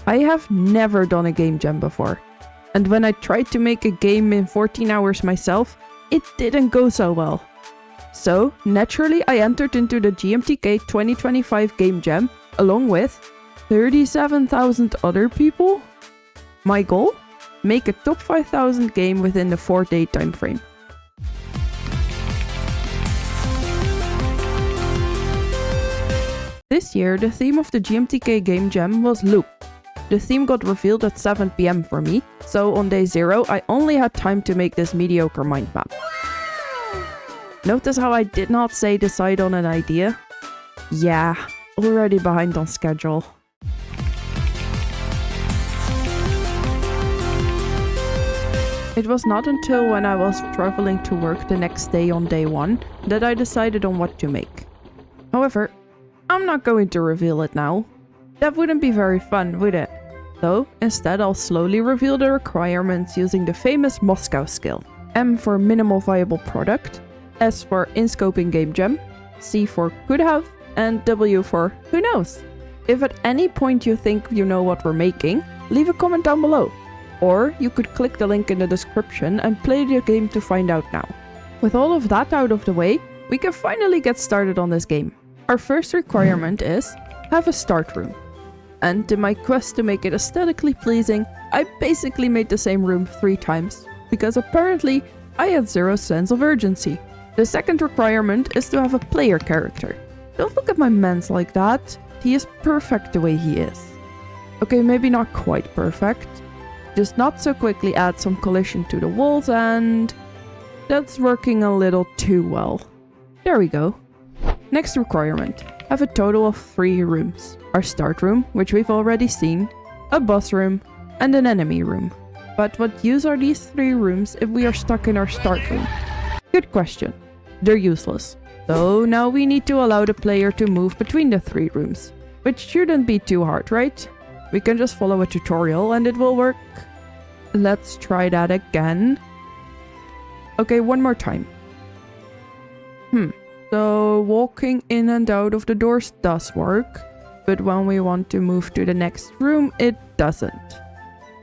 I have never done a game jam before, and when I tried to make a game in 14 hours myself, it didn't go so well. So, naturally I entered into the GMTK 2025 Game Jam along with 37,000 other people. My goal? Make a top 5,000 game within the 4-day time frame. This year, the theme of the GMTK Game Jam was Loop. The theme got revealed at 7 PM for me, so on day 0 I only had time to make this mediocre mind map. Notice how I did not say decide on an idea? Yeah, already behind on schedule. It was not until when I was traveling to work the next day on day 1 that I decided on what to make. However, I'm not going to reveal it now. That wouldn't be very fun, would it? So, instead I'll slowly reveal the requirements using the famous Moscow skill. M for minimal viable product, S for in-scoping game jam, C for could have, and W for who knows. If at any point you think you know what we're making, leave a comment down below. Or you could click the link in the description and play the game to find out now. With all of that out of the way, we can finally get started on this game. Our first requirement is have a start room. And in my quest to make it aesthetically pleasing, I basically made the same room 3 times, because apparently I had 0 sense of urgency. The second requirement is to have a player character. Don't look at my mans like that. He is perfect the way he is. Okay, maybe not quite perfect. Just not so quickly add some collision to the walls, and that's working a little too well. There we go. Next requirement. Have a total of 3 rooms. Our start room, which we've already seen, a boss room, and an enemy room. But what use are these 3 rooms if we are stuck in our start room? Good question. They're useless. So now we need to allow the player to move between the 3 rooms. Which shouldn't be too hard, right? We can just follow a tutorial and it will work. Let's try that again. Okay, one more time. So walking in and out of the doors does work, but when we want to move to the next room, it doesn't.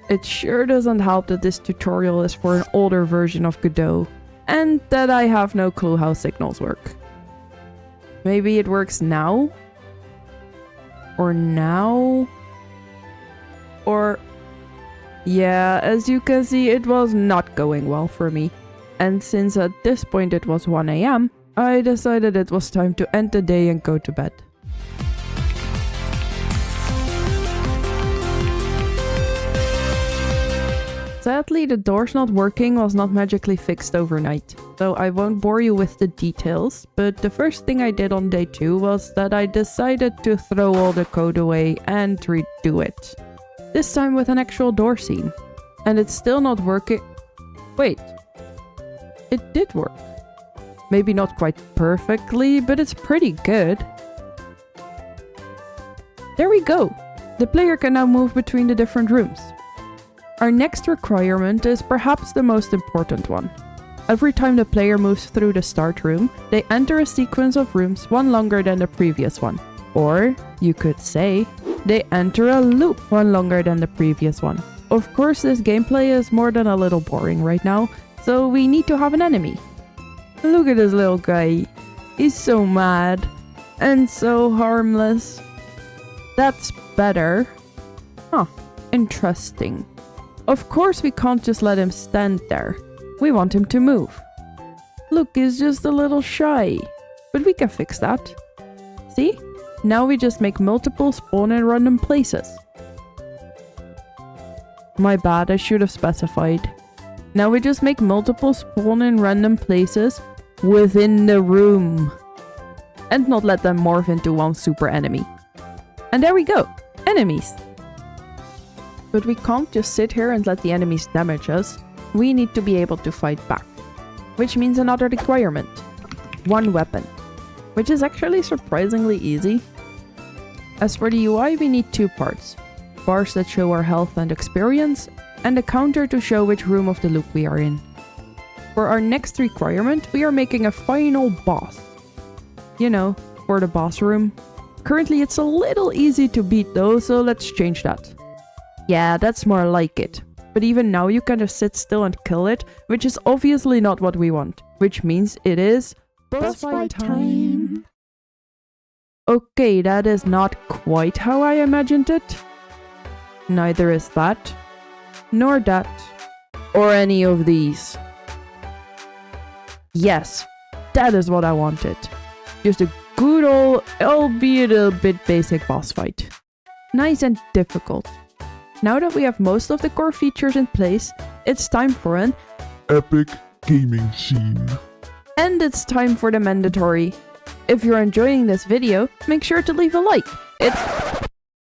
It sure doesn't help that this tutorial is for an older version of Godot, and that I have no clue how signals work. Maybe it works now? Or now? Or... yeah, as you can see, it was not going well for me. And since at this point it was 1 AM, I decided it was time to end the day and go to bed. Sadly, the doors not working was not magically fixed overnight, so I won't bore you with the details, but the first thing I did on day 2 was that I decided to throw all the code away and redo it. This time with an actual door scene. And it's still not working. Wait. It did work. Maybe not quite perfectly, but it's pretty good. There we go. The player can now move between the different rooms. Our next requirement is perhaps the most important one. Every time the player moves through the start room, they enter a sequence of rooms one longer than the previous one. Or, you could say, they enter a loop one longer than the previous one. Of course, this gameplay is more than a little boring right now, so we need to have an enemy. Look at this little guy. He's so mad. And so harmless. That's better. Huh, interesting. Of course we can't just let him stand there. We want him to move. Look, he's just a little shy. But we can fix that. See? Now we just make multiple spawn in random places. My bad, I should have specified. Now we just make multiple spawn in random places within the room. And not let them morph into one super enemy. And there we go! Enemies! But we can't just sit here and let the enemies damage us. We need to be able to fight back. Which means another requirement. 1 weapon. Which is actually surprisingly easy. As for the UI, we need 2 parts. Bars that show our health and experience, and a counter to show which room of the loop we are in. For our next requirement, we are making a final boss. You know, for the boss room. Currently it's a little easy to beat though, so let's change that. Yeah, that's more like it. But even now you can just sit still and kill it, which is obviously not what we want. Which means it is boss fight time. Okay, that is not quite how I imagined it. Neither is that, nor that, or any of these. Yes, that is what I wanted. Just a good old, albeit a bit basic boss fight. Nice and difficult. Now that we have most of the core features in place, it's time for an epic gaming scene. And it's time for the mandatory. If you're enjoying this video, make sure to leave a like.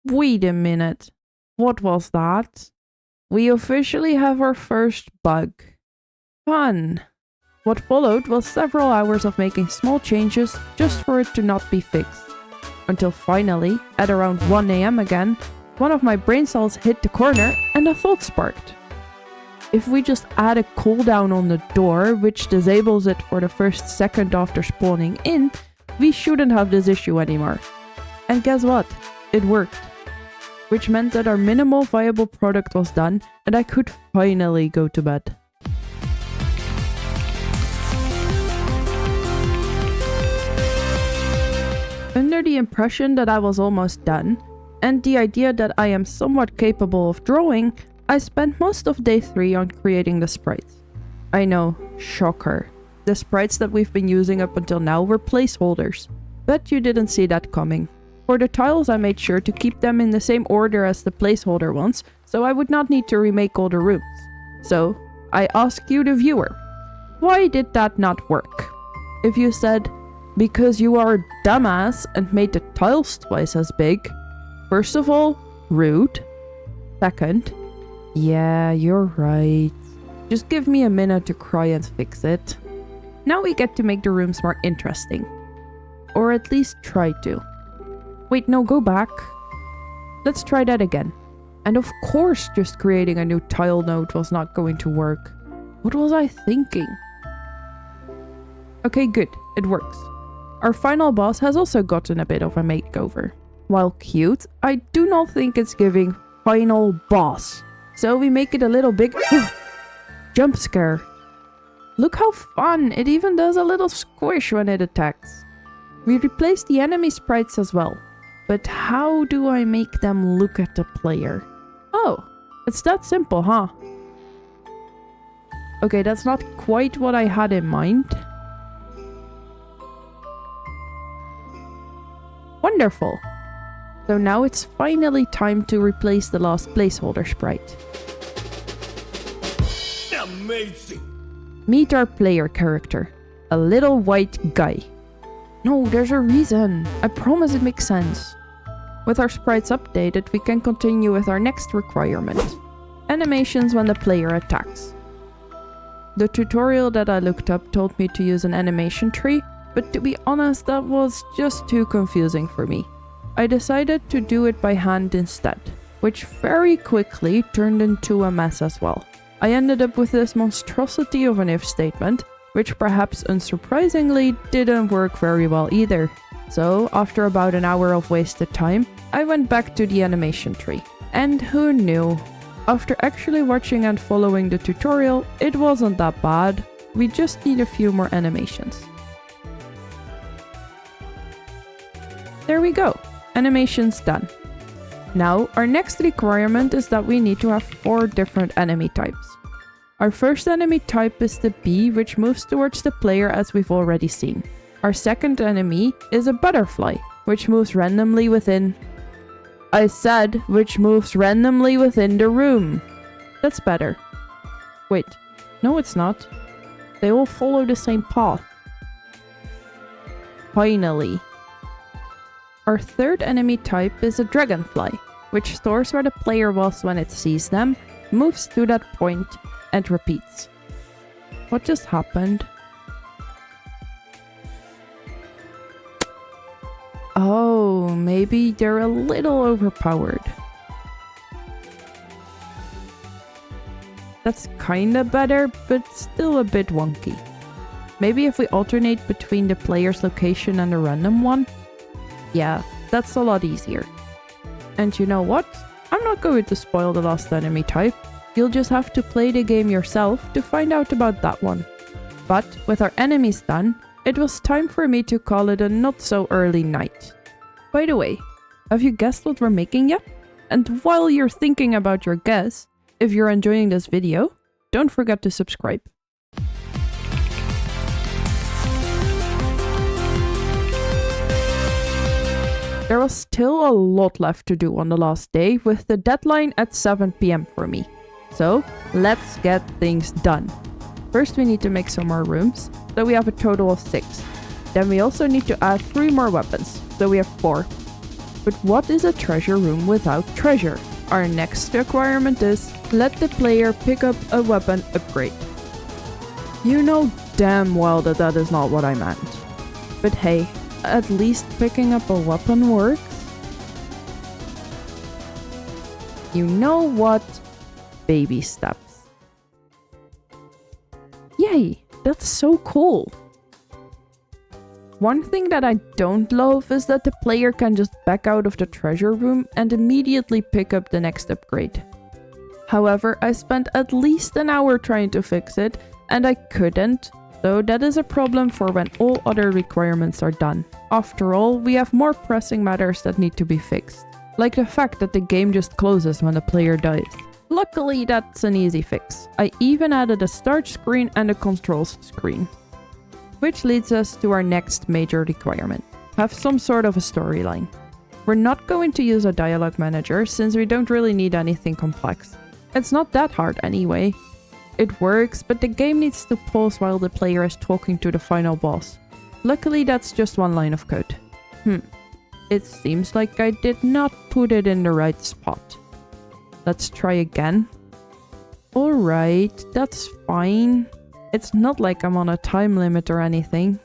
Wait a minute. What was that? We officially have our first bug. Fun. What followed was several hours of making small changes just for it to not be fixed. Until finally, at around 1 AM again, one of my brain cells hit the corner and a thought sparked. If we just add a cooldown on the door, which disables it for the first second after spawning in, we shouldn't have this issue anymore. And guess what? It worked. Which meant that our minimal viable product was done and I could finally go to bed. Under the impression that I was almost done, and the idea that I am somewhat capable of drawing, I spent most of day 3 on creating the sprites. I know, shocker. The sprites that we've been using up until now were placeholders. Bet you didn't see that coming. For the tiles I made sure to keep them in the same order as the placeholder ones, so I would not need to remake all the rooms. So, I ask you the viewer, why did that not work? If you said, because you are a dumbass and made the tiles twice as big. First of all, rude. Second, yeah, you're right. Just give me a minute to cry and fix it. Now we get to make the rooms more interesting. Or at least try to. Wait, no, go back. Let's try that again. And of course, just creating a new tile node was not going to work. What was I thinking? Okay, good. It works. Our final boss has also gotten a bit of a makeover. While cute, I do not think it's giving final boss. So we make it a little big jump scare. Look how fun! It even does a little squish when it attacks. We replaced the enemy sprites as well. But how do I make them look at the player? Oh, it's that simple, huh? Okay, that's not quite what I had in mind. Wonderful! So now it's finally time to replace the last placeholder sprite. Amazing! Meet our player character, a little white guy. No, there's a reason. I promise it makes sense. With our sprites updated, we can continue with our next requirement. Animations when the player attacks. The tutorial that I looked up told me to use an animation tree, but to be honest, that was just too confusing for me. I decided to do it by hand instead, which very quickly turned into a mess as well. I ended up with this monstrosity of an if statement, which perhaps unsurprisingly didn't work very well either. So, after about an hour of wasted time, I went back to the animation tree. And who knew? After actually watching and following the tutorial, it wasn't that bad. We just need a few more animations. There we go. Animations done. Now, our next requirement is that we need to have 4 different enemy types. Our first enemy type is the bee, which moves towards the player as we've already seen. Our second enemy is a butterfly, which moves randomly within... I said, which moves randomly within the room. That's better. Wait, no it's not. They all follow the same path. Finally. Our third enemy type is a dragonfly, which stores where the player was when it sees them, moves to that point, and repeats. What just happened? Oh, maybe they're a little overpowered. That's kinda better, but still a bit wonky. Maybe if we alternate between the player's location and a random one? Yeah, that's a lot easier. And you know what? I'm not going to spoil the last enemy type. You'll just have to play the game yourself to find out about that one. But with our enemies done, it was time for me to call it a not so early night. By the way, have you guessed what we're making yet? And while you're thinking about your guess, if you're enjoying this video, don't forget to subscribe. There was still a lot left to do on the last day, with the deadline at 7 PM for me. So, let's get things done. First we need to make some more rooms, so we have a total of 6. Then we also need to add 3 more weapons, so we have 4. But what is a treasure room without treasure? Our next requirement is, let the player pick up a weapon upgrade. You know damn well that that is not what I meant. But hey, at least picking up a weapon works. You know what? Baby steps. Yay, that's so cool. One thing that I don't love is that the player can just back out of the treasure room and immediately pick up the next upgrade. However, I spent at least an hour trying to fix it, and I couldn't, so that is a problem for when all other requirements are done. After all, we have more pressing matters that need to be fixed, like the fact that the game just closes when the player dies. Luckily, that's an easy fix. I even added a start screen and a controls screen. Which leads us to our next major requirement. Have some sort of a storyline. We're not going to use a dialogue manager since we don't really need anything complex. It's not that hard anyway. It works, but the game needs to pause while the player is talking to the final boss. Luckily, that's just one line of code. It seems like I did not put it in the right spot. Let's try again. Alright, that's fine. It's not like I'm on a time limit or anything.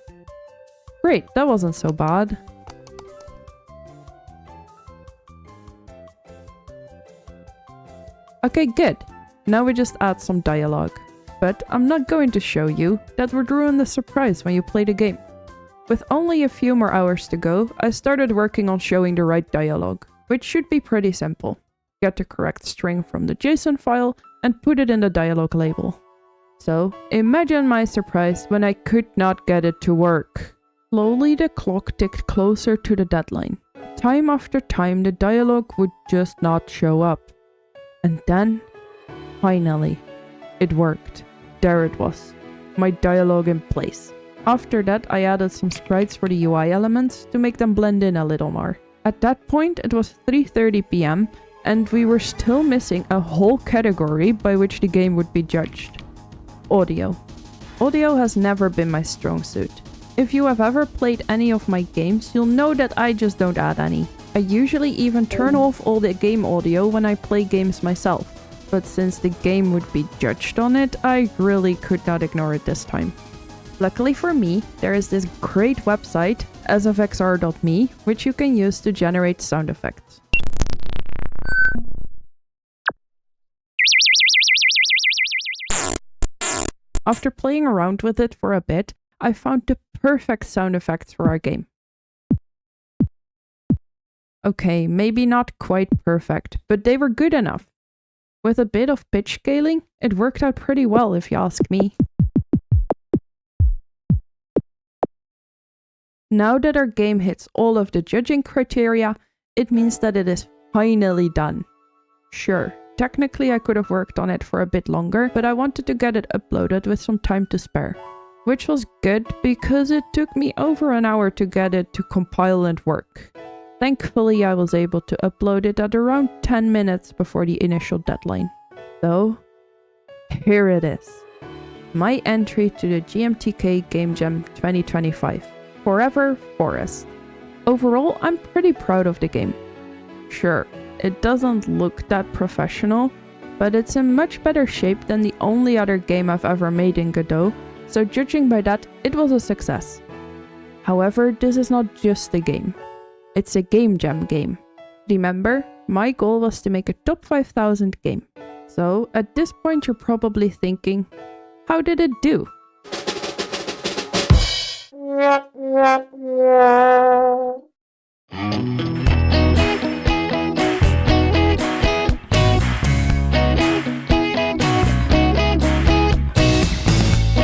Great, that wasn't so bad. Okay, good. Now we just add some dialogue. But I'm not going to show you. That would ruin the surprise when you play the game. With only a few more hours to go, I started working on showing the right dialogue, which should be pretty simple. Get the correct string from the JSON file and put it in the dialogue label. So, imagine my surprise when I could not get it to work. Slowly the clock ticked closer to the deadline. Time after time the dialogue would just not show up. And then, finally, it worked. There it was. My dialogue in place. After that I added some sprites for the UI elements to make them blend in a little more. At that point it was 3:30 PM and we were still missing a whole category by which the game would be judged. Audio. Audio has never been my strong suit. If you have ever played any of my games, you'll know that I just don't add any. I usually even turn off all the game audio when I play games myself. But since the game would be judged on it, I really could not ignore it this time. Luckily for me, there is this great website, sfxr.me, which you can use to generate sound effects. After playing around with it for a bit, I found the perfect sound effects for our game. Okay, maybe not quite perfect, but they were good enough. With a bit of pitch scaling, it worked out pretty well if you ask me. Now that our game hits all of the judging criteria, it means that it is finally done. Sure, technically I could have worked on it for a bit longer, but I wanted to get it uploaded with some time to spare. Which was good because it took me over an hour to get it to compile and work. Thankfully I was able to upload it at around 10 minutes before the initial deadline. So, here it is. My entry to the GMTK Game Jam 2025. Forever Forest. Overall, I'm pretty proud of the game. Sure, it doesn't look that professional, but it's in much better shape than the only other game I've ever made in Godot, so judging by that, it was a success. However, this is not just a game. It's a Game Jam game. Remember, my goal was to make a top 5000 game. So, at this point you're probably thinking, how did it do?